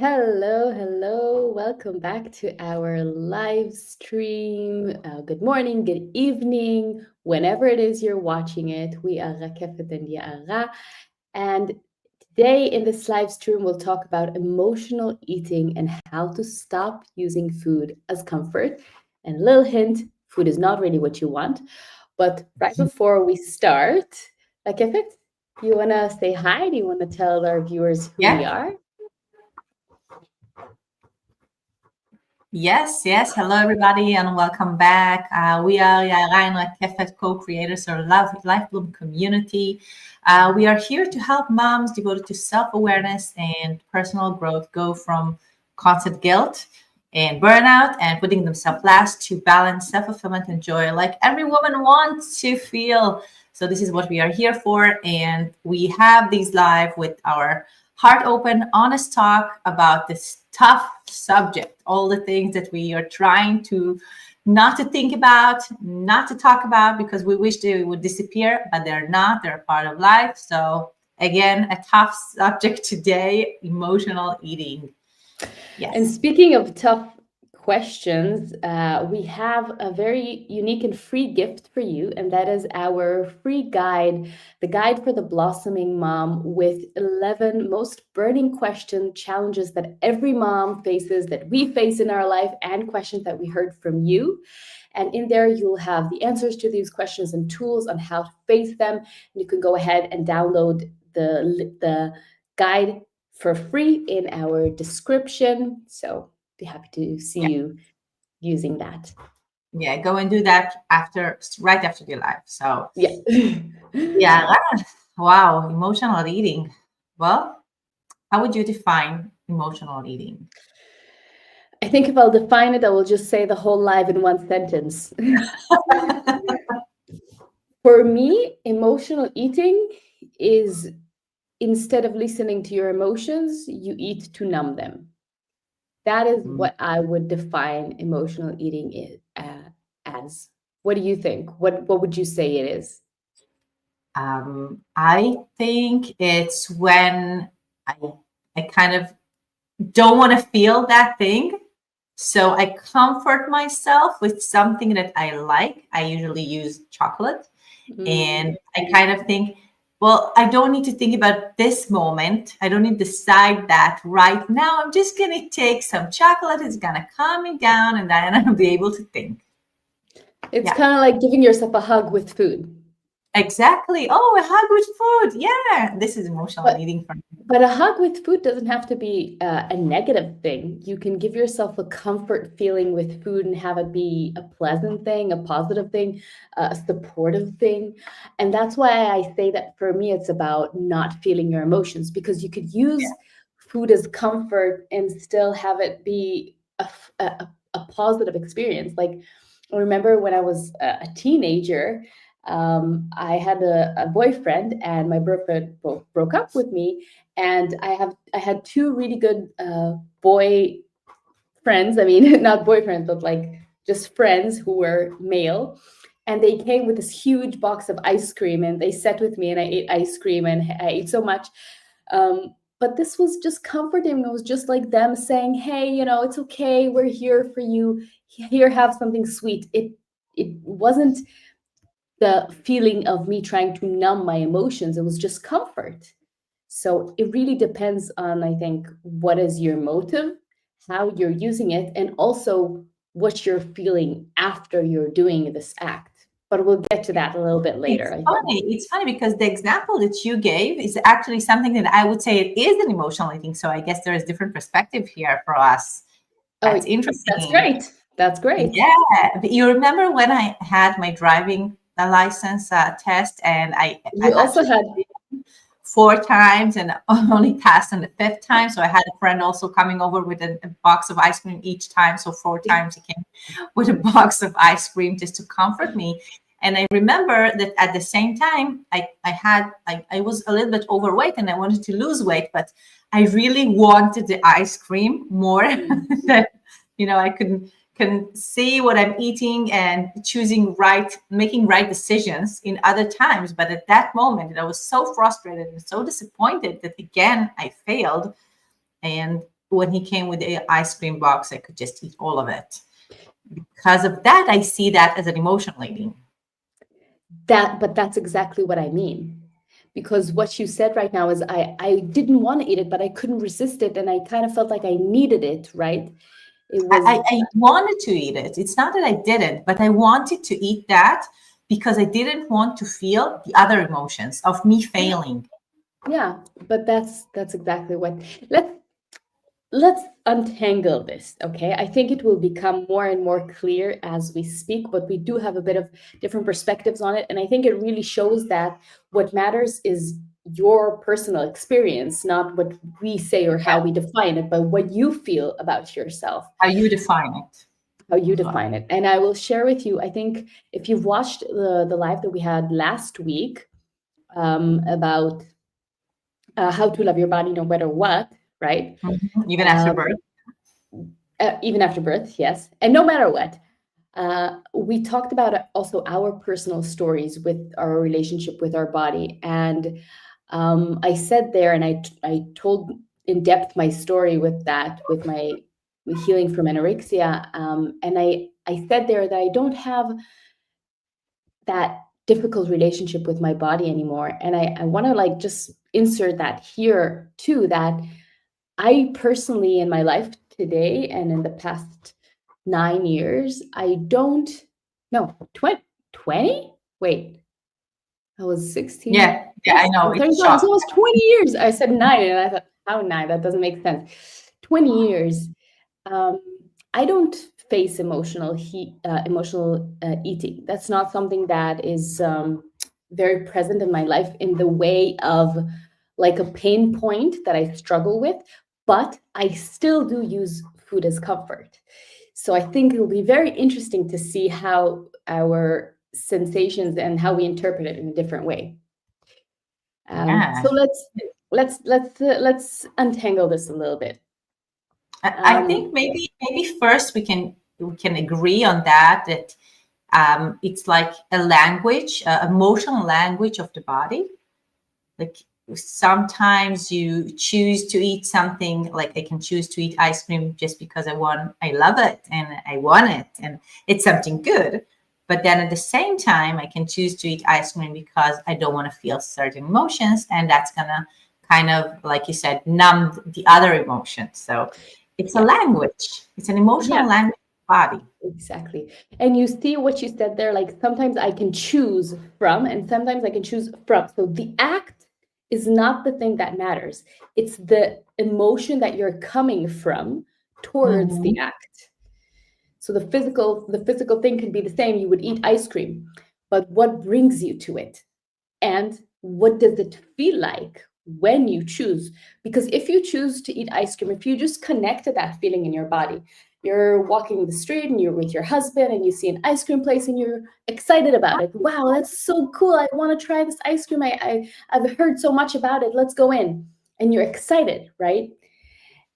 Hello, hello. Welcome back to our live stream. Good morning, good evening, whenever it is you're watching it. We are Rakefet and Ya'ara. And today in this live stream, we'll talk about emotional eating and how to stop using food as comfort. And a little hint, food is not really what you want. But right before we start, Rakefet, you want to say hi? Do you want to tell our viewers who we Yeah. are? Yes. Hello, everybody, and welcome back. We are Yara and Rakefet, co-creators of Life Bloom community. We are here to help moms devoted to self-awareness and personal growth go from constant guilt and burnout and putting themselves last to balance, self-fulfillment, and joy like every woman wants to feel. So this is what we are here for, and we have these live with our heart open, honest talk about this tough subject, all the things that we are trying to not to think about, not to talk about because we wish they would disappear, but they're not. They're a part of life. So again, a tough subject today, emotional eating. And Yes. speaking of tough questions, we have a very unique and free gift for you, and that is our free guide, the guide for the blossoming mom, with 11 most burning question challenges that every mom faces, that we face in our life, and questions that we heard from you. And in there, you'll have the answers to these questions and tools on how to face them. And you can go ahead and download the guide for free in our description. So be happy to see Yeah. you using that. Yeah. Go and do that right after the live. So Yeah. yeah. Wow. Emotional eating. Well, how would you define emotional eating? I think if I'll define it, I will just say the whole live in one sentence. For me, emotional eating is instead of listening to your emotions, you eat to numb them. That is Mm. what I would define emotional eating as. What do you think? What would you say it is? I think it's when I I kind of don't want to feel that thing. So I comfort myself with something that I like. I usually use chocolate. Mm. And I kind of think, well, I don't need to think about this moment. I don't need to decide that right now. I'm just going to take some chocolate. It's going to calm me down and then I'll be able to think. It's Yeah. kind of like giving yourself a hug with food. Exactly. Oh, a hug with food. Yeah. This is emotional But eating for me. but a hug with food doesn't have to be a negative thing. You can give yourself a comfort feeling with food and have it be a pleasant thing, a positive thing, a supportive thing. And that's why I say that for me, it's about not feeling your emotions because you could use food as comfort and still have it be a positive experience. Like, I remember when I was a teenager, I had a boyfriend, and my boyfriend broke up with me, and I had two really good boy friends. I mean, not boyfriends, but like just friends who were male. And they came with this huge box of ice cream, and they sat with me, and I ate ice cream, and I ate so much. But this was just comforting. It was just like them saying, "Hey, it's okay. We're here for you. Here, have something sweet." It wasn't the feeling of me trying to numb my emotions. It was just comfort. So it really depends on, I think, what is your motive, how you're using it, and also what you're feeling after you're doing this act. But we'll get to that a little bit later, It's I think. funny. It's funny because the example that you gave is actually something that I would say it is an emotional eating. So I guess there is different perspective here for us. That's Oh, that's interesting. great. That's great. Yeah. But you remember when I had my driving license test and I You also actually had, did it 4 times and only passed on the 5th time. So I had a friend also coming over with a box of ice cream each time. So 4 times he came with a box of ice cream just to comfort me. And I remember that at the same time, I was a little bit overweight and I wanted to lose weight, but I really wanted the ice cream more than, I can see what I'm eating and choosing right, making right decisions in other times. But at that moment, I was so frustrated and so disappointed that again I failed. And when he came with the ice cream box, I could just eat all of it. Because of that, I see that as an emotional eating. But that's exactly what I mean. Because what you said right now is I didn't want to eat it, but I couldn't resist it. And I kind of felt like I needed it, right? It was, I wanted to eat it. It's not that I didn't, but I wanted to eat that because I didn't want to feel the other emotions of me failing. yeah, but that's exactly what, let's untangle this, okay? I think it will become more and more clear as we speak, but we do have a bit of different perspectives on it. And I think it really shows that what matters is your personal experience, not what we say or how we define it, but what you feel about yourself, How you define it. how you as well. define it. And I will share with you, I think if you've watched the live that we had last week about how to love your body no matter what, right? Even after birth. Even after birth, yes. And no matter what. We talked about also our personal stories with our relationship with our body. And I said there, and I told in depth my story with that, with my healing from anorexia. And I said there that I don't have that difficult relationship with my body anymore. And I want to like just insert that here too, that I personally in my life today and in the past 9 years, I don't, no, 20? Wait, I was 16. Yeah, I know. I'm It's 35, so shocking. it was 20 years. I said 9, and I thought, how 9? That doesn't make sense. 20 years. I don't face emotional eating. That's not something that is very present in my life in the way of like a pain point that I struggle with, but I still do use food as comfort. So I think it will be very interesting to see how our sensations and how we interpret it in a different way. Yeah. So let's untangle this a little bit. I think maybe first we can agree on that it's like a language, emotional language of the body. Like sometimes you choose to eat something, like I can choose to eat ice cream just because I love it and I want it and it's something good. But then at the same time, I can choose to eat ice cream because I don't want to feel certain emotions, and that's gonna kind of, like you said, numb the other emotions. So it's a Yeah, language. It's an emotional yeah, language of the body. exactly. And you see what you said there, like sometimes I can choose from, and sometimes I can choose from. So the act is not the thing that matters. It's the emotion that you're coming from towards the Mhm. act. So the physical thing can be the same. You would eat ice cream, but what brings you to it? And what does it feel like when you choose? Because if you choose to eat ice cream, if you just connect to that feeling in your body, you're walking the street and you're with your husband and you see an ice cream place and you're excited about it. Wow, that's so cool. I want to try this ice cream. I've heard so much about it. Let's go in. And you're excited, right?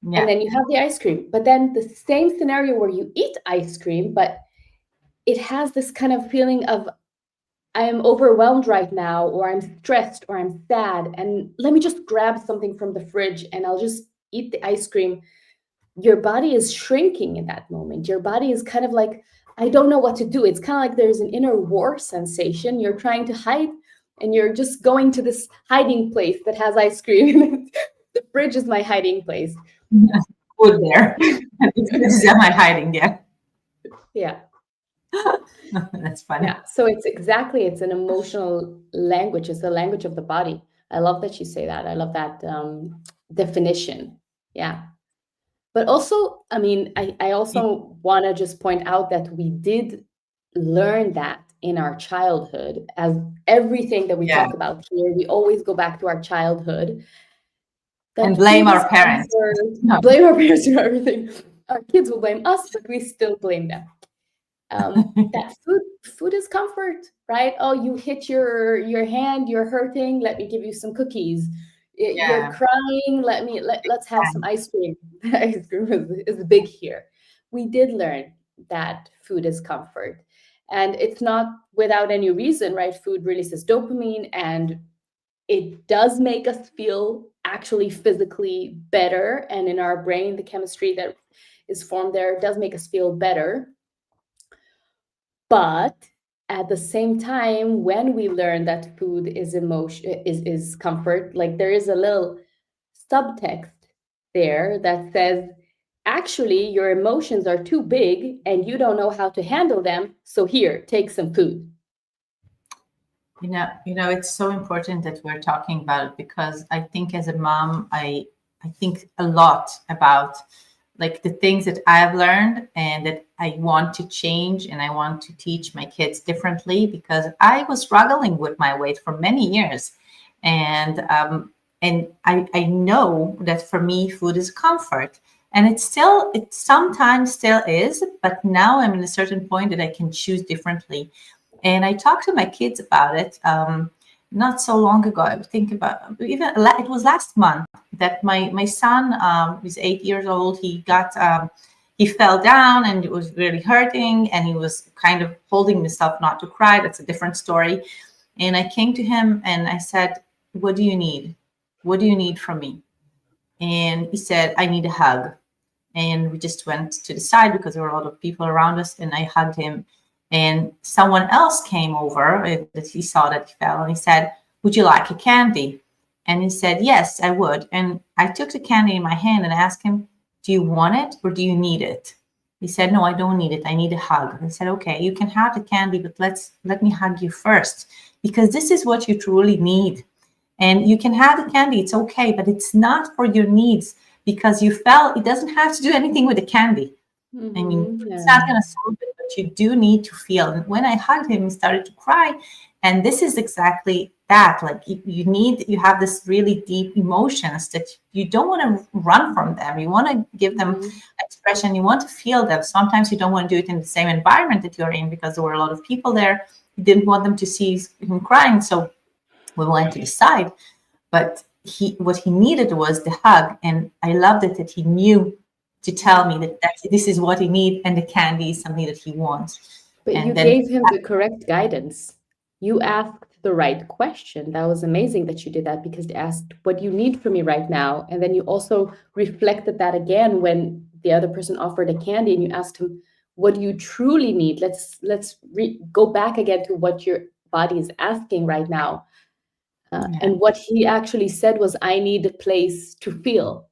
And Yeah. then you have the ice cream. But then the same scenario where you eat ice cream, but it has this kind of feeling of I am overwhelmed right now, or I'm stressed, or I'm sad, and let me just grab something from the fridge and I'll just eat the ice cream. Your body is shrinking in that moment. Your body is kind of like, I don't know what to do. It's kind of like there's an inner war sensation. You're trying to hide, and you're just going to this hiding place that has ice cream. The fridge is my hiding place. Food there. This is am I hiding? Yeah. Yeah. That's funny. Yeah, so it's an emotional language. It's the language of the body. I love that you say that. I love that definition. Yeah. But also, I mean, I also want to just point out that we did learn that in our childhood, as everything that we Yeah. talk about here, we always go back to our childhood. And That blame food is our parents. comfort. No. Blame our parents for everything. Our kids will blame us, but we still blame them. That food is comfort, right? Oh, you hit your hand, you're hurting, let me give you some cookies. You're Yeah. crying, let's have some ice cream. Ice cream is big here. We did learn that food is comfort, and it's not without any reason, right? Food releases dopamine, and it does make us feel actually physically better, and in our brain the chemistry that is formed there does make us feel better. But at the same time, when we learn that food is emotion, is comfort, like there is a little subtext there that says, actually, your emotions are too big and you don't know how to handle them. So here, take some food. It's so important that we're talking about it, because I think as a mom, I think a lot about like the things that I've learned and that I want to change, and I want to teach my kids differently, because I was struggling with my weight for many years. And I know that for me, food is comfort. And it sometimes still is, but now I'm in a certain point that I can choose differently. And I talked to my kids about it not so long ago. I think about it was last month that my son, who's 8 years old, he fell down and it was really hurting, and he was kind of holding himself not to cry. That's a different story. And I came to him and I said, "What do you need? What do you need from me?" And he said, "I need a hug." And we just went to the side because there were a lot of people around us, and I hugged him. And someone else came over that he saw that he fell, and he said, "Would you like a candy?" And he said, "Yes, I would." And I took the candy in my hand and asked him, "Do you want it or do you need it?" He said, "No, I don't need it. I need a hug." I said, "Okay, you can have the candy, but let me hug you first, because this is what you truly need. And you can have the candy, it's okay, but it's not for your needs, because you fell. It doesn't have to do anything with the candy. I mean, it's not going to solve it, but you do need to feel." And when I hugged him, he started to cry. And this is exactly that. Like you have this really deep emotions that you don't want to run from them. You want to give them expression. You want to feel them. Sometimes you don't want to do it in the same environment that you're in, because there were a lot of people there. You didn't want them to see him crying. So we went to the side. But what he needed was the hug. And I loved it that he knew to tell me that this is what he needs, and the candy is something that he wants. But you And then gave him the correct guidance. You asked the right question. That was amazing that you did that, because you asked, what do you need from me right now? And then you also reflected that again when the other person offered a candy, and you asked him, what do you truly need? Let's go back again to what your body is asking right now. And what he actually said was, I need a place to feel.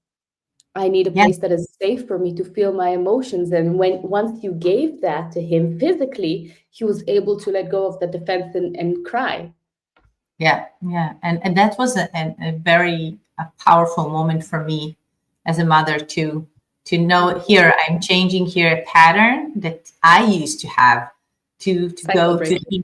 I need a place that is safe for me to feel my emotions. And once you gave that to him physically, he was able to let go of the defense and cry. Yeah. And that was a very powerful moment for me as a mother to know, here I'm changing here a pattern that I used to have to go to.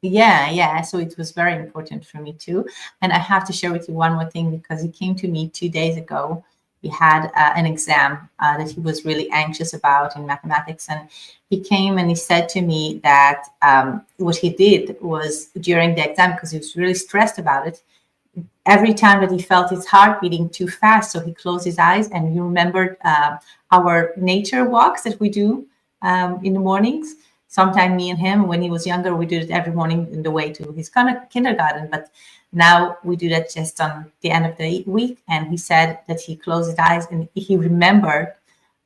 Yeah. So it was very important for me too. And I have to share with you one more thing, because he came to me 2 days ago. He had an exam that he was really anxious about in mathematics. And he came and he said to me that what he did was, during the exam, because he was really stressed about it, every time that he felt his heart beating too fast, so he closed his eyes and he remembered our nature walks that we do in the mornings. Sometimes me and him, when he was younger, we did it every morning in the way to his kindergarten. But now we do that just on the end of the week. And he said that he closed his eyes and he remembered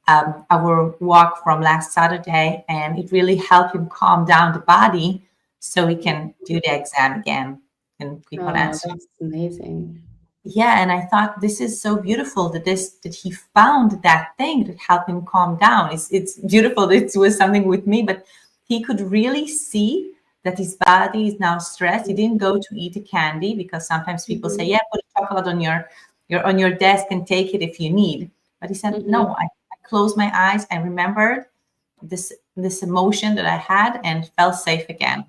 our walk from last Saturday, and it really helped him calm down the body so he can do the exam again and keep on answering. That's amazing. Yeah, and I thought this is so beautiful that he found that thing that helped him calm down. It's beautiful that it was something with me, but he could really see that his body is now stressed. He didn't go to eat a candy, because sometimes people say, "Yeah, put a chocolate on your desk and take it if you need." But he said, "No, I closed my eyes and remembered this emotion that I had and felt safe again."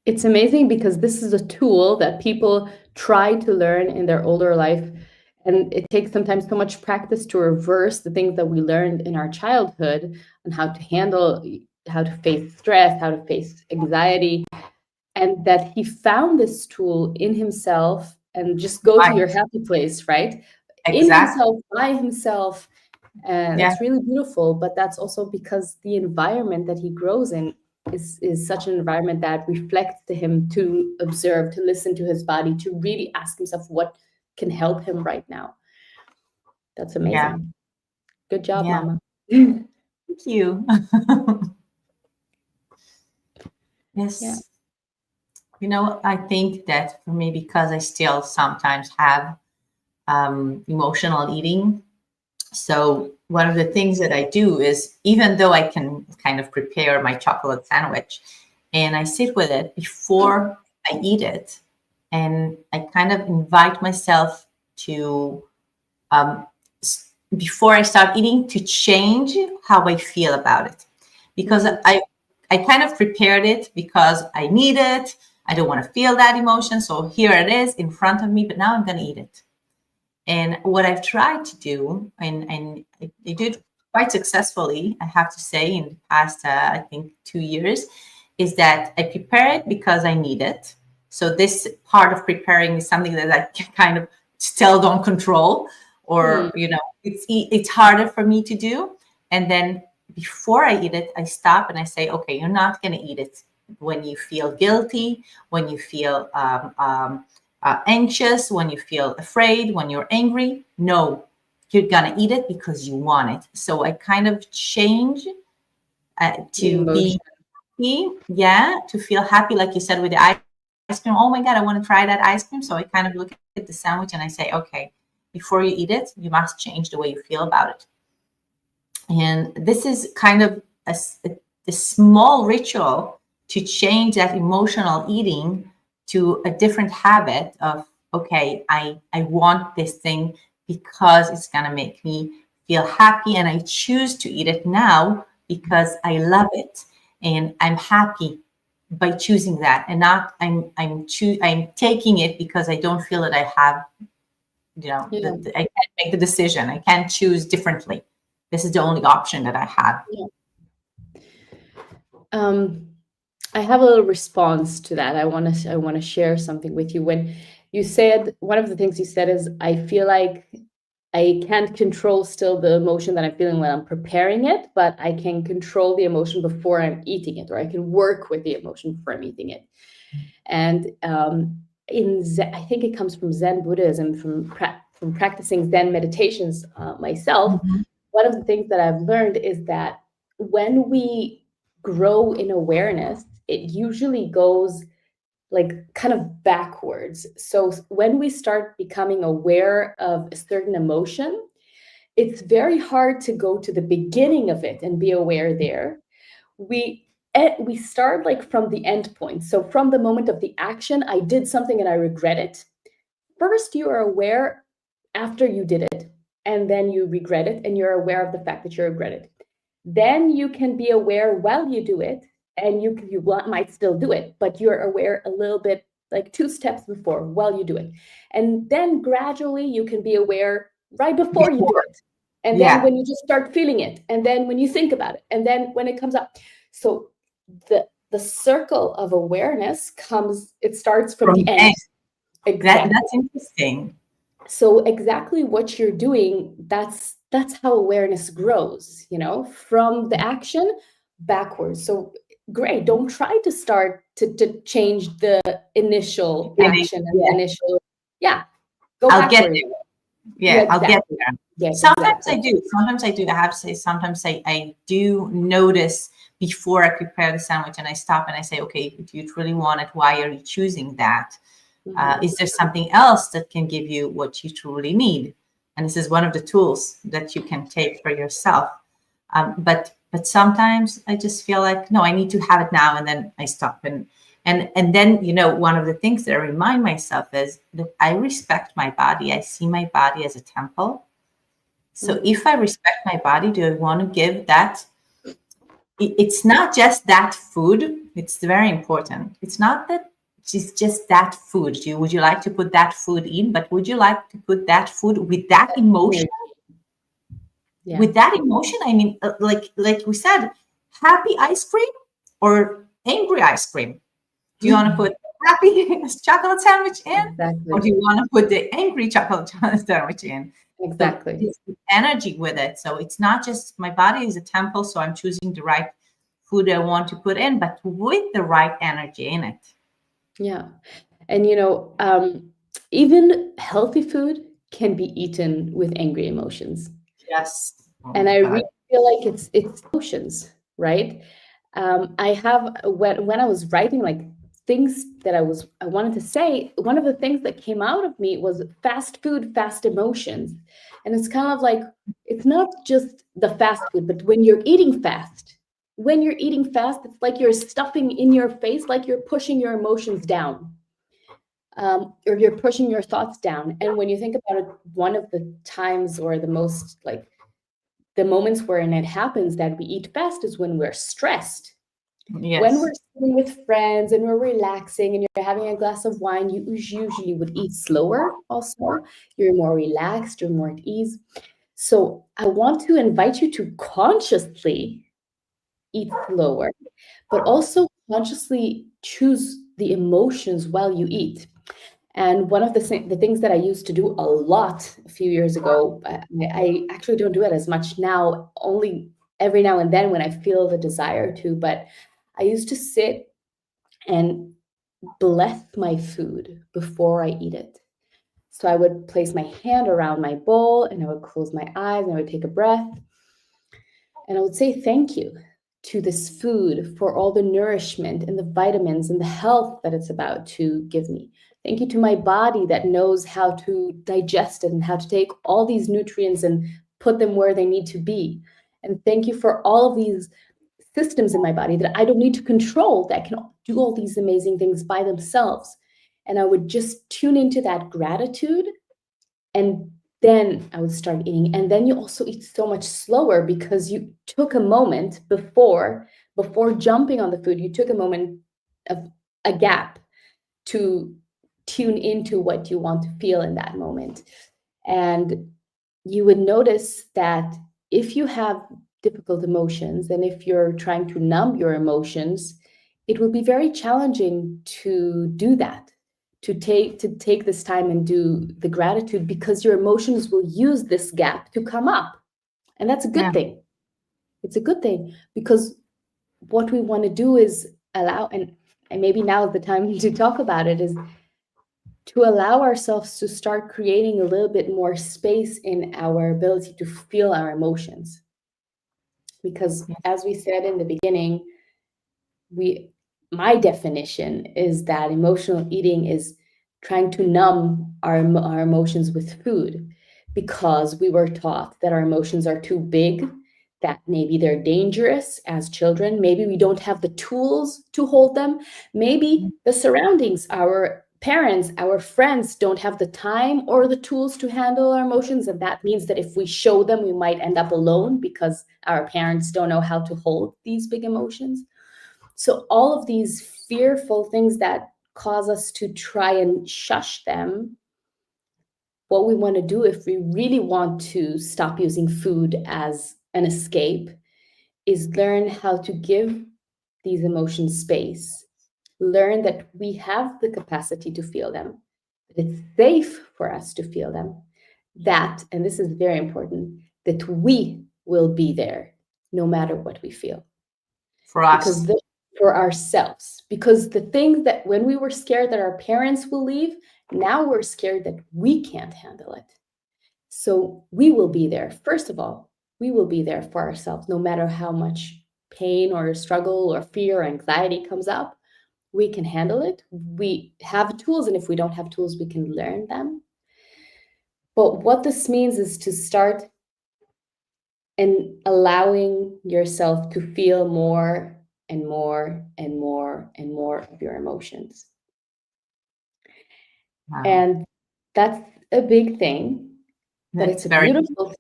It's amazing, because this is a tool that people try to learn in their older life. And it takes sometimes so much practice to reverse the things that we learned in our childhood, and how to handle, how to face stress, how to face anxiety. And that he found this tool in himself, and just go to your happy place, right? In himself, by himself. And it's really beautiful. But that's also because the environment that he grows in is such an environment that reflects to him, to observe, to listen to his body, to really ask himself, what can help him right now. That's Yeah. amazing. Good job, Yeah. mama. Thank you. Yeah. Yes. I think that for me, because I still sometimes have emotional eating. So one of the things that I do is, even though I can kind of prepare my chocolate sandwich and I sit with it before I eat it, and I kind of invite myself to, um, before I start eating, to change how I feel about it. Because I kind of prepared it because I need it. I don't want to feel that emotion. So here it is in front of me, but now I'm going to eat it. And what I've tried to do, and I did quite successfully, I have to say, in the past, I think 2 years, is that I prepare it because I need it. So this part of preparing is something that I kind of still don't control, or it's harder for me to do. And then before I eat it, I stop and I say, okay, you're not going to eat it when you feel guilty, when you feel anxious, when you feel afraid, when you're angry. No, you're gonna eat it because you want it. So I kind of change to be happy, to feel happy, like you said with the ice cream. Oh my God, I want to try that ice cream. So I kind of look at the sandwich and I say, okay, before you eat it, you must change the way you feel about it. And this is kind of a small ritual to change that emotional eating to a different habit of, okay, I want this thing because it's going to make me feel happy, and I choose to eat it now because I love it and I'm happy by choosing that, and not I'm taking it because I don't feel that I have, I can't make the decision. I can't choose differently. This is the only option that I have. I have a little response to that. I want to share something with you. When you said, one of the things you said is, I feel like I can't control still the emotion that I'm feeling when I'm preparing it, but I can control the emotion before I'm eating it, or I can work with the emotion before I'm eating it. And in Zen, I think it comes from Zen Buddhism, from practicing Zen meditations myself. Mm-hmm. One of the things that I've learned is that when we grow in awareness, it usually goes like kind of backwards. So when we start becoming aware of a certain emotion, it's very hard to go to the beginning of it and be aware there. We start like from the end point. So from the moment of the action, I did something and I regret it. First, you are aware after you did it, and then you regret it, and you're aware of the fact that you regret it. Then you can be aware while you do it, and you might still do it, but you're aware a little bit, like 2 steps before, while you do it. And then gradually you can be aware right before you do it. And then when you just start feeling it, and then when you think about it, and then when it comes up. So the circle of awareness it starts from the end. Exactly. That's interesting. So exactly what you're doing, that's how awareness grows, from the action backwards. So great, don't try to start to change the initial action and the initial, go I'll get backwards. there. I'll get there. Yes, Sometimes exactly. I do. I have to say, sometimes I do notice before I prepare the sandwich, and I stop and I say, okay, if you truly want it, why are you choosing that? Is there something else that can give you what you truly need? And this is one of the tools that you can take for yourself. But sometimes I just feel like, no, I need to have it now, and then I stop. And then, one of the things that I remind myself is that I respect my body. I see my body as a temple. So if I respect my body, do I want to give that? It's not just that food. It's very important. It's not that it's just that food. Would you like to put that food in? But would you like to put that food with that emotion? Yeah. With that emotion, I mean, like we said, happy ice cream or angry ice cream? Do you want to put happy chocolate sandwich in, Exactly. or do you want to put the angry chocolate sandwich in? Exactly. So it's energy with it. So it's not just my body is a temple, so I'm choosing the right food I want to put in, but with the right energy in it. Yeah. And, Even healthy food can be eaten with angry emotions. Yes. Oh And my I God. really feel like it's emotions, right? I have when I was writing like things that I wanted to say, one of the things that came out of me was fast food, fast emotions. And it's kind of like it's not just the fast food, but when you're eating fast, it's like you're stuffing in your face, like you're pushing your emotions down, or you're pushing your thoughts down. And when you think about it, one of the times or the most like the moments wherein it happens that we eat fast is when we're stressed. When we're Yes. sitting with friends and we're relaxing and you're having a glass of wine, you usually would eat slower also. You're more relaxed, you're more at ease. So I want to invite you to consciously eat slower, but also consciously choose the emotions while you eat. And one of the things that I used to do a lot a few years ago, I actually don't do it as much now, only every now and then when I feel the desire to, but I used to sit and bless my food before I eat it. So I would place my hand around my bowl and I would close my eyes and I would take a breath and I would say thank you to this food for all the nourishment and the vitamins and the health that it's about to give me. Thank you to my body that knows how to digest it and how to take all these nutrients and put them where they need to be. And thank you for all of these systems in my body that I don't need to control that can do all these amazing things by themselves. And I would just tune into that gratitude and then I would start eating. And then you also eat so much slower because you took a moment before jumping on the food, you took a moment of a gap to tune into what you want to feel in that moment. And you would notice that if you have difficult emotions and if you're trying to numb your emotions, it will be very challenging to do that, to take this time and do the gratitude because your emotions will use this gap to come up. And that's a Yeah. good thing. It's a good thing because what we want to do is allow, and maybe now is the time to talk about it, is to allow ourselves to start creating a little bit more space in our ability to feel our emotions. Because Yes. as we said in the beginning, we my definition is that emotional eating is trying to numb our emotions with food because we were taught that our emotions are too big, that maybe they're dangerous as children, maybe we don't have the tools to hold them, maybe the surroundings, our parents, our friends don't have the time or the tools to handle our emotions, and that means that if we show them we might end up alone because our parents don't know how to hold these big emotions. So all of these fearful things that cause us to try and shush them, what we want to do if we really want to stop using food as an escape is learn how to give these emotions space. Learn that we have the capacity to feel them, that it's safe for us to feel them. That, and this is very important, that we will be there no matter what we feel. For Because us. for ourselves, because the things that when we were scared that our parents will leave, now we're scared that we can't handle it. So we will be there. First of all, we will be there for ourselves no matter how much pain or struggle or fear or anxiety comes up. We can handle it. We have tools, and if we don't have tools we can learn them. But what this means is to start and allowing yourself to feel more and more and more and more of your emotions. Wow. And that's a big thing, but That's it's a very, beautiful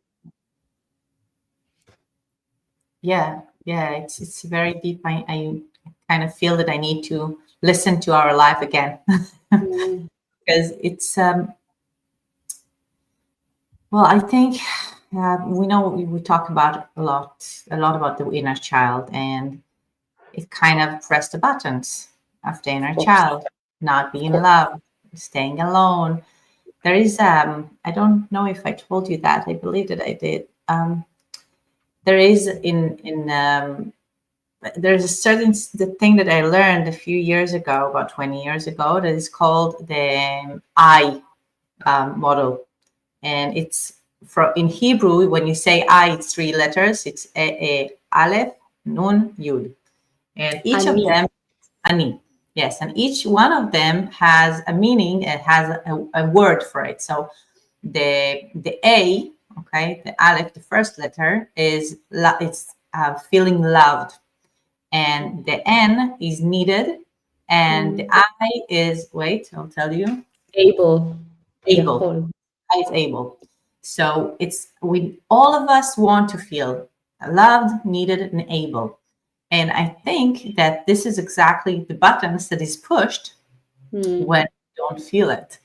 yeah, yeah, it's very deep. I kind of feel that I need to listen to our life again thing. because it's well, I think we know we talk about a lot about the inner child, and it kind of pressed the buttons of the inner child, not Of being course. loved, staying alone. There is I don't know if I told you that. I believe that I did. There is there's a certain the thing that I learned a few years ago, about 20 years ago, that is called the I. model. And it's in Hebrew, when you say I, it's 3 letters. It's Aleph, Nun, Yud. And each of Ani. them, Ani. Yes, and each one of them has a meaning. It has a word for it. So the A, okay, the Aleph, the first letter is it's feeling loved, and the N is needed, and the I is, wait, I'll tell you, Able. able. Yahol. I is able. So it's we all of us want to feel loved, needed, and able. And I think that this is exactly the buttons that is pushed when you don't feel it.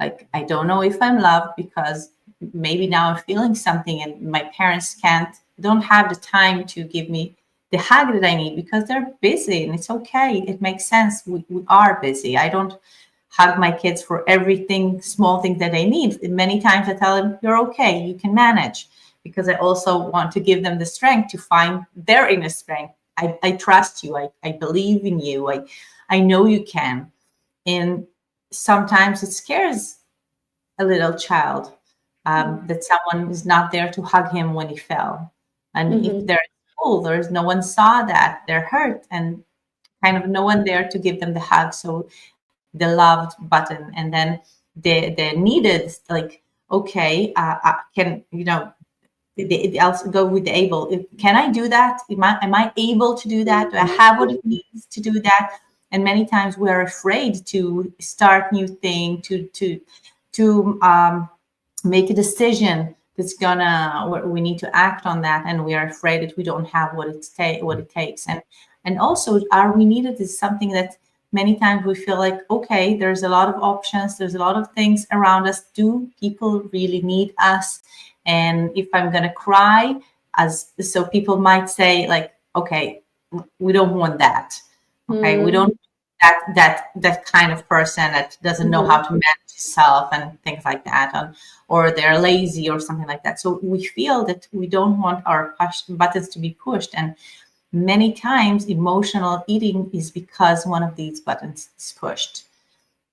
Like, I don't know if I'm loved because maybe now I'm feeling something and my parents don't have the time to give me the hug that I need because they're busy, and it's okay. It makes sense. We are busy. I don't hug my kids for everything, small thing that they need. Many times I tell them, you're okay, you can manage, because I also want to give them the strength to find their inner strength. I trust you. I believe in you. I know you can. And sometimes it scares a little child that someone is not there to hug him when he fell. And if they're at school, there's no one saw that, they're hurt, and kind of no one there to give them the hug. So the loved button, and then the needed, like, okay, can, they also go with the able. Can I do that? Am I able to do that? Do I have what it needs to do that? And many times we're afraid to start new thing, to make a decision that's gonna, we need to act on that, and we are afraid that we don't have what it takes. And also, are we needed is something that many times we feel like, okay, there's a lot of options, there's a lot of things around us. Do people really need us? And if I'm gonna cry, so people might say, like, okay, we don't want that. Okay, we don't that kind of person that doesn't know how to manage himself and things like that, or they're lazy or something like that. So we feel that we don't want our buttons to be pushed, and many times emotional eating is because one of these buttons is pushed.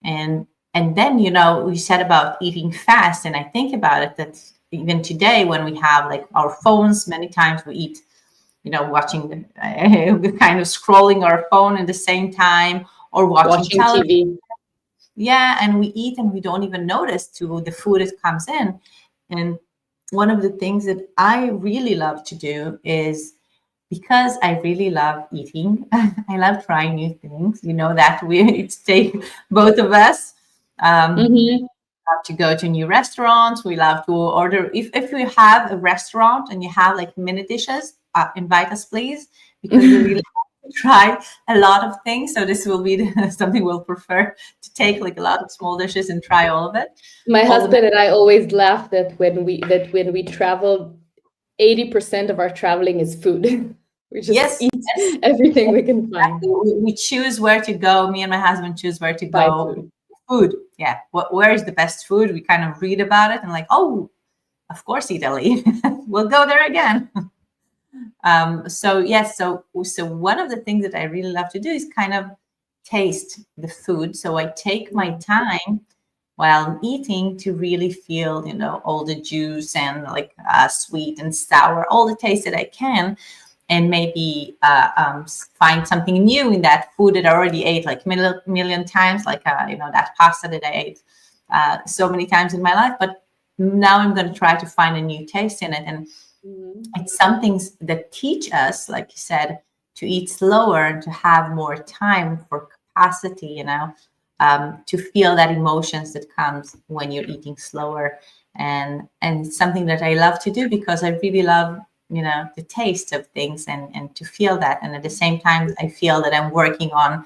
And then, we said about eating fast, and I think about it that even today when we have like our phones, many times we eat, watching kind of scrolling our phone at the same time, or watching television. TV. Yeah, and we eat and we don't even notice to the food that comes in. And one of the things that I really love to do is, because I really love eating, I love trying new things. That it's take both of us. Love to go to new restaurants. We love to order. If you have a restaurant and you have like mini dishes, invite us, please, because we really like to try a lot of things. So this will be something we'll prefer to take, like a lot of small dishes and try all of it. My husband and I always laugh that when we travel, 80% of our traveling is food. We just eat everything we can find. We choose where to go. Me and my husband choose where to Buy go. Food. Yeah. Where is the best food? We kind of read about it and like, oh, of course, Italy. We'll go there again. So yes. So one of the things that I really love to do is kind of taste the food. So I take my time while I'm eating to really feel, all the juice and like sweet and sour, all the taste that I can, and maybe find something new in that food that I already ate like million times, like that pasta that I ate so many times in my life. But now I'm going to try to find a new taste in it, and it's something that teach us, like you said, to eat slower and to have more time for capacity, to feel that emotions that comes when you're eating slower. And it's something that I love to do because I really love, the taste of things and to feel that. And at the same time, I feel that I'm working on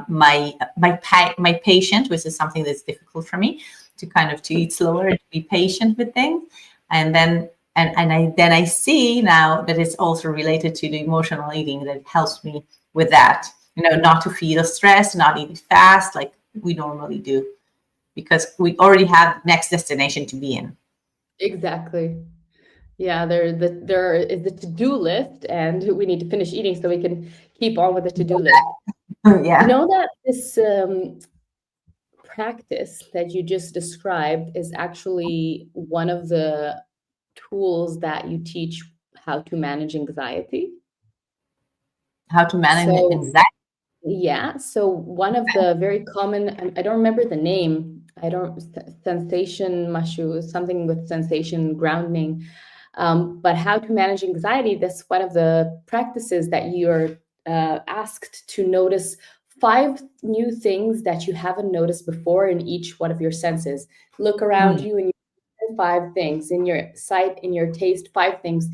my patient, which is something that's difficult for me, to eat slower and to be patient with things. And then I see now that it's also related to the emotional eating that helps me with that, not to feel stressed, not eat fast like we normally do, because we already have next destination to be in. Exactly. Yeah, there is the to-do list, and we need to finish eating so we can keep on with the to-do list. Yeah. You know that this practice that you just described is actually one of the tools that you teach how to manage anxiety. How to manage So anxiety. yeah, so one of the very common, I don't remember the name, I don't, sensation mashu, something with sensation grounding, but how to manage anxiety, that's one of the practices that you're asked to notice 5 new things that you haven't noticed before in each one of your senses. Look around you and you see 5 things, in your sight, in your taste, 5 things.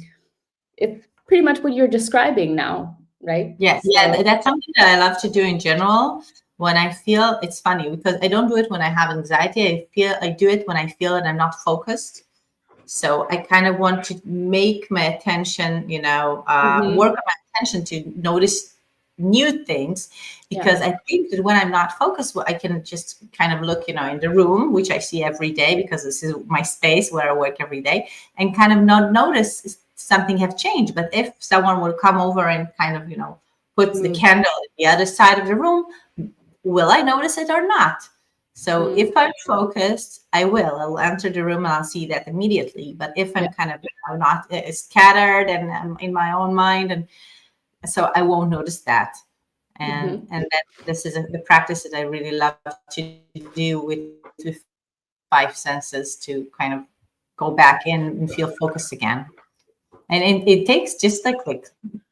It's pretty much what you're describing now, right? Yeah, So, that's something that I love to do in general. When I feel, it's funny because I don't do it when I have anxiety. I do it when I feel that I'm not focused. So I kind of want to make my attention, work mhm, on my attention to notice new things, yeah. because I think that when I'm not focused, well, I can just kind of look, in the room, which I see every day because this is my space where I work every day, and kind of not notice if something have changed. But if someone will come over and kind of, put the Mm, candle at the other side of the room, will I notice it or not? So mm, if I'm focused, I'll enter the room and I'll see that immediately. But if yeah. I'm kind of not scattered and I'm in my own mind, and so I won't notice that. And Mhm. and that this is the practice that I really love to do with 5 senses, to kind of go back in and feel focused again. And it takes just like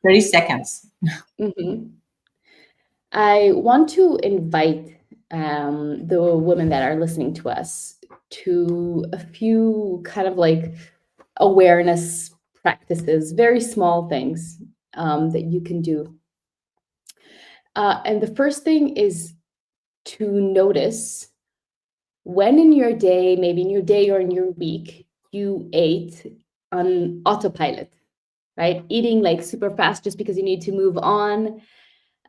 30 seconds. Mhm. I want to invite the women that are listening to us to a few kind of like awareness practices, very small things that you can do. And the first thing is to notice when in your day, maybe in your day or in your week, you ate on autopilot, right? Eating like super fast just because you need to move on,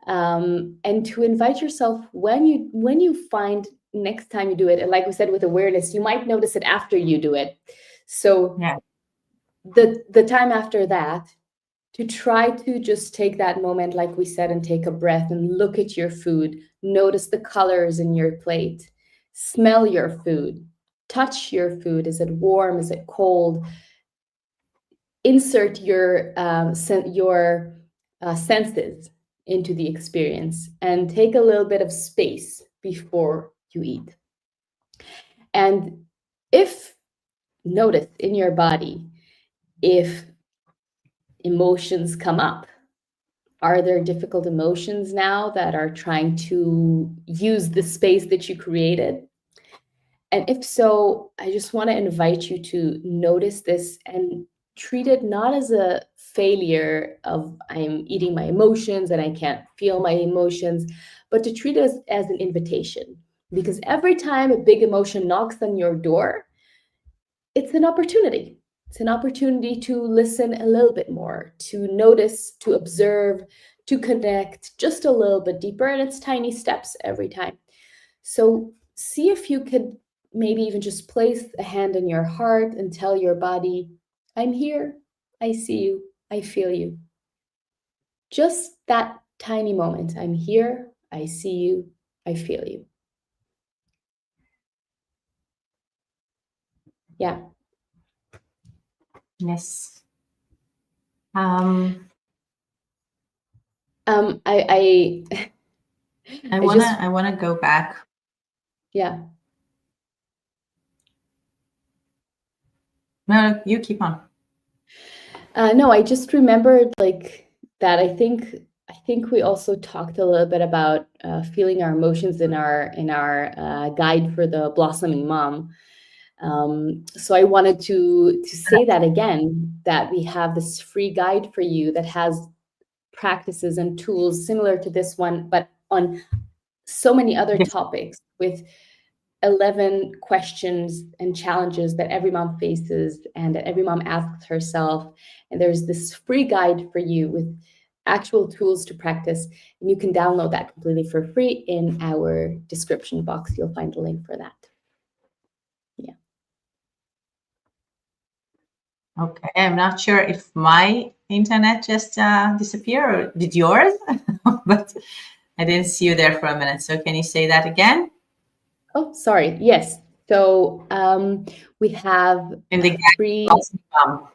and to invite yourself when you find next time you do it, and like we said with awareness, you might notice it after you do it. So Yeah. the time after that, to try to just take that moment, like we said, and take a breath and look at your food, notice the colors in your plate, smell your food, touch your food. Is it warm? Is it cold? Insert your senses into the experience and take a little bit of space before you eat. And if notice in your body if emotions come up. Are there difficult emotions now that are trying to use the space that you created? And if so, I just want to invite you to notice this and treat it not as a failure of I'm eating my emotions and I can't feel my emotions, but to treat it as an invitation. Because every time a big emotion knocks on your door, it's an opportunity. It's an opportunity to listen a little bit more, to notice, to observe, to connect just a little bit deeper. And it's tiny steps every time. So see if you could maybe even just place a hand on your heart and tell your body, I'm here, I see you, I feel you. Just that tiny moment. I'm here, I see you, I feel you. Yeah. Yes. Um, I I I wanna just I wanna go back. yeah. No, you keep on. No, I just remembered like that. I think we also talked a little bit about feeling our emotions in our guide for the blossoming mom. So I wanted to say that again, that we have this free guide for you that has practices and tools similar to this one, but on so many other topics with 11 questions and challenges that every mom faces and that every mom asks herself. And there's this free guide for you with actual tools to practice. And you can download that completely for free in our description box. You'll find a link for that. Yeah. Okay, I'm not sure if my internet just disappeared, or did yours? But I didn't see you there for a minute. So can you say that again? Oh, sorry. Yes. So we have In the a free, mom.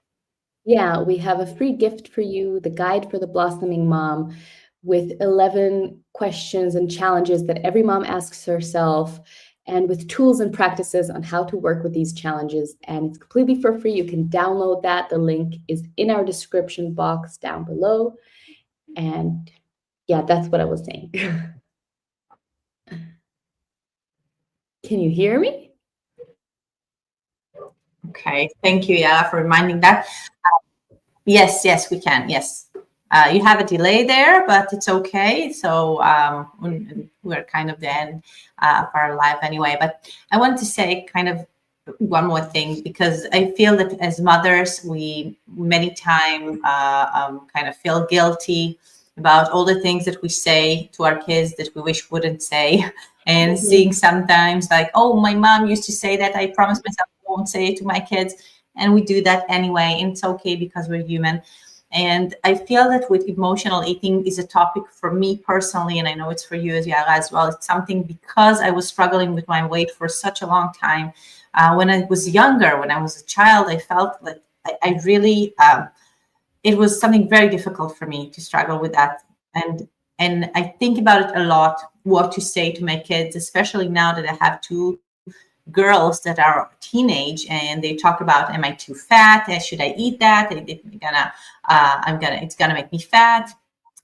yeah, we have a free gift for you, the Guide for the Blossoming Mom, with 11 questions and challenges that every mom asks herself, and with tools and practices on how to work with these challenges. And it's completely for free. You can download that. The link is in our description box down below. And yeah, that's what I was saying. Can you hear me? Okay, thank you, yeah, for reminding that. Yes, we can. Yes, you have a delay there, but it's okay. So we're kind of the end of our live anyway. But I want to say kind of one more thing, because I feel that as mothers, we many time kind of feel guilty about all the things that we say to our kids that we wish wouldn't say, and seeing sometimes like, oh, my mom used to say that. I promised myself I won't say it to my kids, and we do that anyway, and it's okay because we're human. And I feel that with emotional eating is a topic for me personally, and I know it's for you as well. It's something because I was struggling with my weight for such a long time. When I was younger, when I was a child, I felt like I really, it was something very difficult for me to struggle with that. And I think about it a lot, what to say to my kids, especially now that I have two girls that are teenage, and they talk about, am I too fat? Should I eat that? It's gonna make me fat.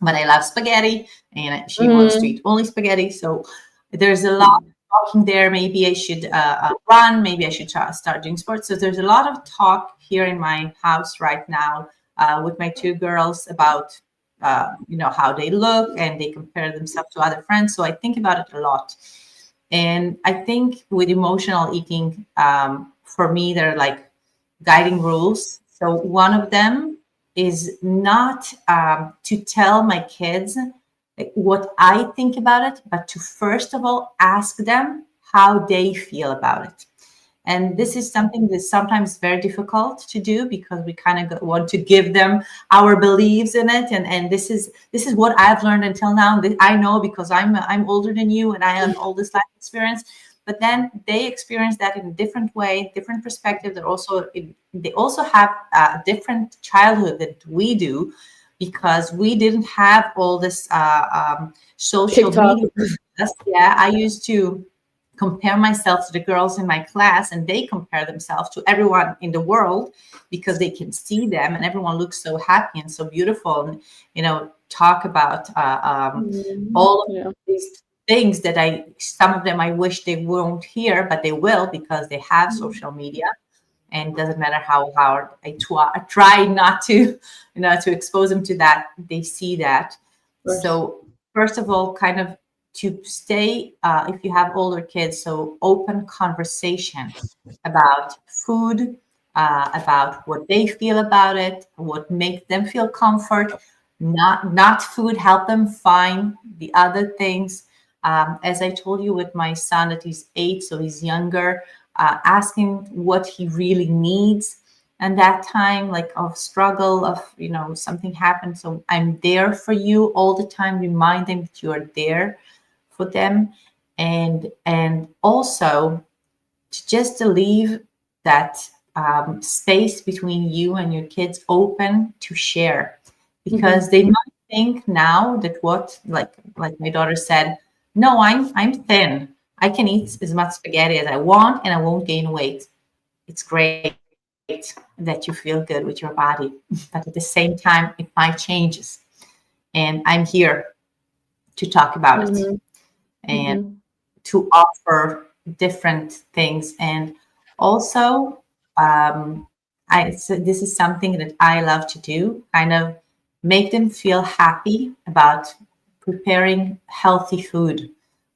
But I love spaghetti, and she wants to eat only spaghetti. So there's a lot of talking there. Maybe I should run. Maybe I should start doing sports. So there's a lot of talk here in my house right now with my two girls about how they look, and they compare themselves to other friends. So I think about it a lot. And I think with emotional eating, for me, there are like guiding rules. So one of them is not to tell my kids like, what I think about it, but to first of all ask them how they feel about it. And this is something that's sometimes very difficult to do, because we kind of want to give them our beliefs in it. And this is what I've learned until now. I know because I'm older than you, and I have all this life experience. But then they experience that in a different way, different perspective. They also have a different childhood that we do, because we didn't have all this social TikTok. media. Yeah, I used to compare myself to the girls in my class, and they compare themselves to everyone in the world, because they can see them and everyone looks so happy and so beautiful, and talk about all of Yeah. these things that some of them I wish they won't hear, but they will, because they have social media. And it doesn't matter how hard I try not to to expose them to that, they see that. So first of all, kind of to stay, if you have older kids, so open conversation about food, about what they feel about it, what makes them feel comfort, not food. Help them find the other things. As I told you with my son, that he's 8, so he's younger, asking what he really needs. And that time, like, of struggle, of something happened, so I'm there for you all the time, remind them that you are there for them. And also to just to leave that space between you and your kids open to share, because they might think now that what, like my daughter said, no, I'm thin, I can eat as much spaghetti as I want and I won't gain weight. It's great that you feel good with your body, but at the same time it might changes, and I'm here to talk about it and to offer different things. And also, so this is something that I love to do, kind of make them feel happy about preparing healthy food,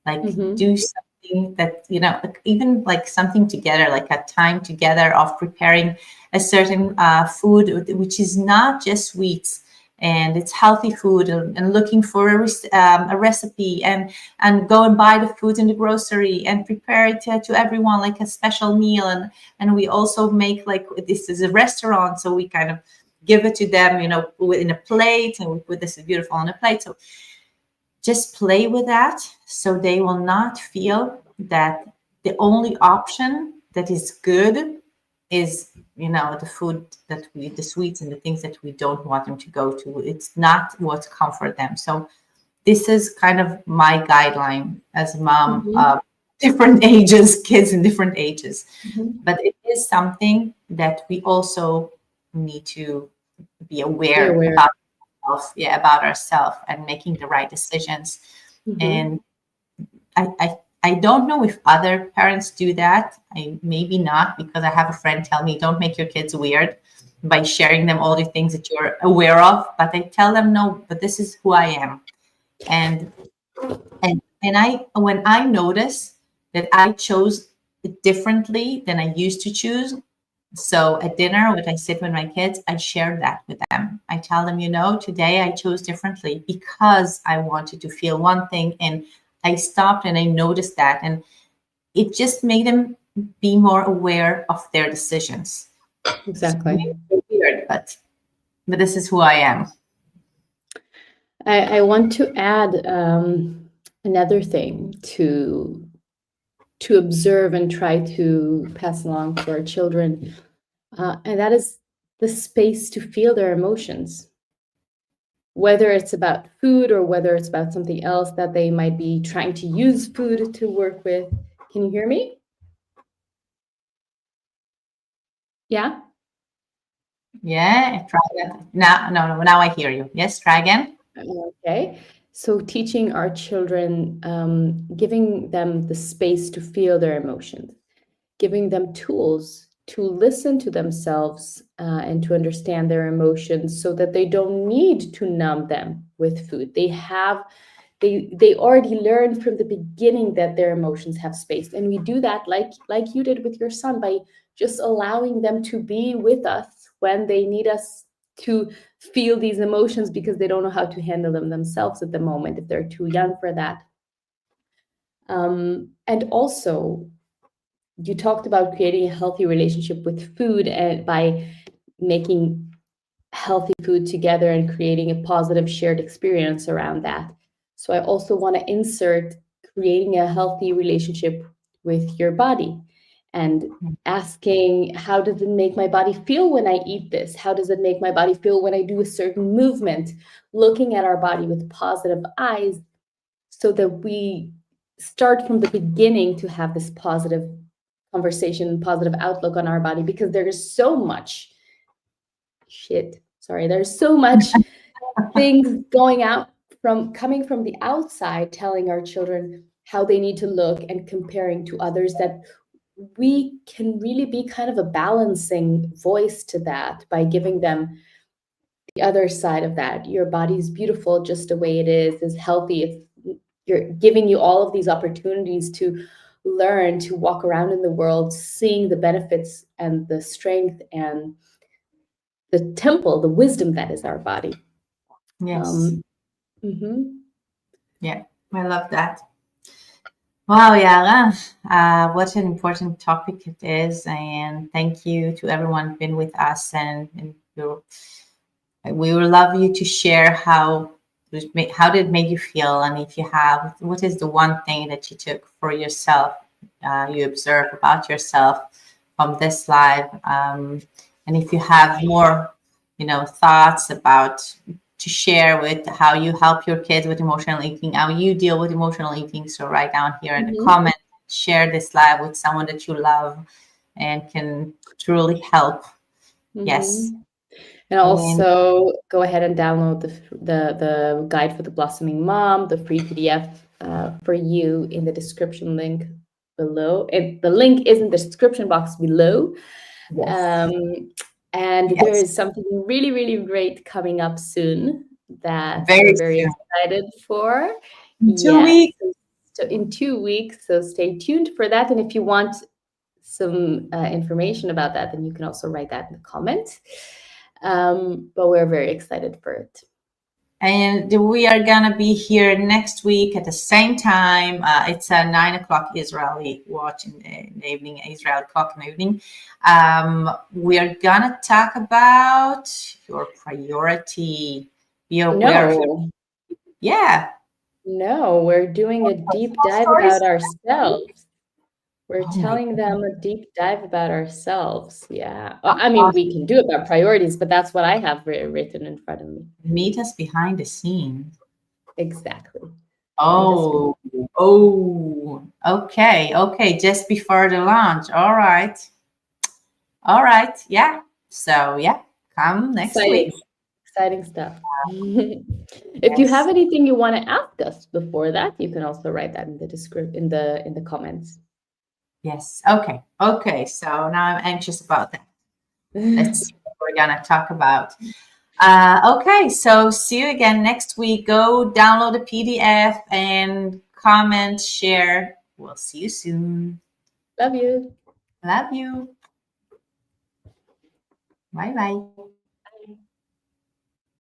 like do something that, like, even like something together, like a time together of preparing a certain food, which is not just sweets, and it's healthy food, and looking for a recipe, and go and buy the food in the grocery and prepare it to everyone like a special meal. And we also make, like, this is a restaurant, so we kind of give it to them, in a plate, and we put this beautiful on a plate. So just play with that, so they will not feel that the only option that is good is, the food the sweets and the things that we don't want them to go to. It's not what comfort them. So this is kind of my guideline as a mom Mhm. of different ages, kids in different ages. Mhm. But it is something that we also need to be Be aware aware. about about ourselves and making the right decisions. Mhm. And I don't know if other parents do that. Maybe not, because I have a friend tell me, don't make your kids weird by sharing them all the things that you're aware of. But I tell them, no, but this is who I am. And I when I notice that I chose it differently than I used to choose. So at dinner, when I sit with my kids, I share that with them. I tell them, today I chose differently because I wanted to feel one thing, and I stopped and I noticed that, and it just made them be more aware of their decisions. So Exactly. maybe it's weird, but this is who I am. I want to add another thing to observe and try to pass along to our children, and that is the space to feel their emotions, whether it's about food or whether it's about something else that they might be trying to use food to work with. Can you hear me? Yeah? Yeah, try that. Now, no, no, now I hear you. Yes, try again. Okay. So teaching our children, giving them the space to feel their emotions, giving them tools to listen to themselves and to understand their emotions so that they don't need to numb them with food. They already learned from the beginning that their emotions have space, and we do that like you did with your son, by just allowing them to be with us when they need us to feel these emotions, because they don't know how to handle them themselves at the moment if they're too young for that. And also, you talked about creating a healthy relationship with food and by making healthy food together and creating a positive shared experience around that. So I also want to insert creating a healthy relationship with your body and asking, how does it make my body feel when I eat this? How does it make my body feel when I do a certain movement? Looking at our body with positive eyes so that we start from the beginning to have this positive conversation, positive outlook on our body, because there is so much shit. Sorry, there's so much things going out from coming from the outside, telling our children how they need to look and comparing to others, that we can really be kind of a balancing voice to that by giving them the other side of that. Your body's beautiful just the way it is healthy. You're giving you all of these opportunities to learn to walk around in the world, seeing the benefits and the strength and the temple, the wisdom that is our body. Yes. Um, mhm. Yeah, I love that. Wow, Yara, what an important topic it is, and thank you to everyone who's been with us, and we would love you to share how did it make you feel, and if you have, what is the one thing that you took for yourself, you observe about yourself from this live, and if you have more, thoughts about to share with how you help your kids with emotional eating, how you deal with emotional eating. So write down here in the Mhm. comment, share this live with someone that you love and can truly help. Yes. Mhm. And And also go ahead and download the guide for the blossoming mom, the free PDF for you in the description link below. The link is in the description box below. yes, Um, and there yes, is something really, really great coming up soon that very we're very soon. excited for. In two Yes. weeks. So in 2 weeks, so stay tuned for that. And if you want some information about that, then you can also write that in the comments. But we're very excited for it. And we are gonna be here next week at the same time. It's a 9 o'clock Israeli watch in the evening, Israeli clock in the evening. We are gonna talk about your priority. Be aware of your, No, yeah. no, we're doing a deep Personal dive stories. about ourselves. We're Oh my telling them a deep dive about ourselves. Yeah. God. I mean, we can do it about priorities, but that's what I have written in front of me. Meet us behind the scenes. Exactly. Oh, oh, okay, okay. Just before the launch. All right. All right. Yeah. So yeah, come next Exciting, week. exciting stuff. If you have Yes. anything you want to ask us before that, you can also write that in the description in the comments. Yes. Okay. Okay. So now I'm anxious about that. Let's see what we're gonna talk about. Okay. So see you again next week. Go download a PDF and comment, share. We'll see you soon. Love you. Love you. Bye bye.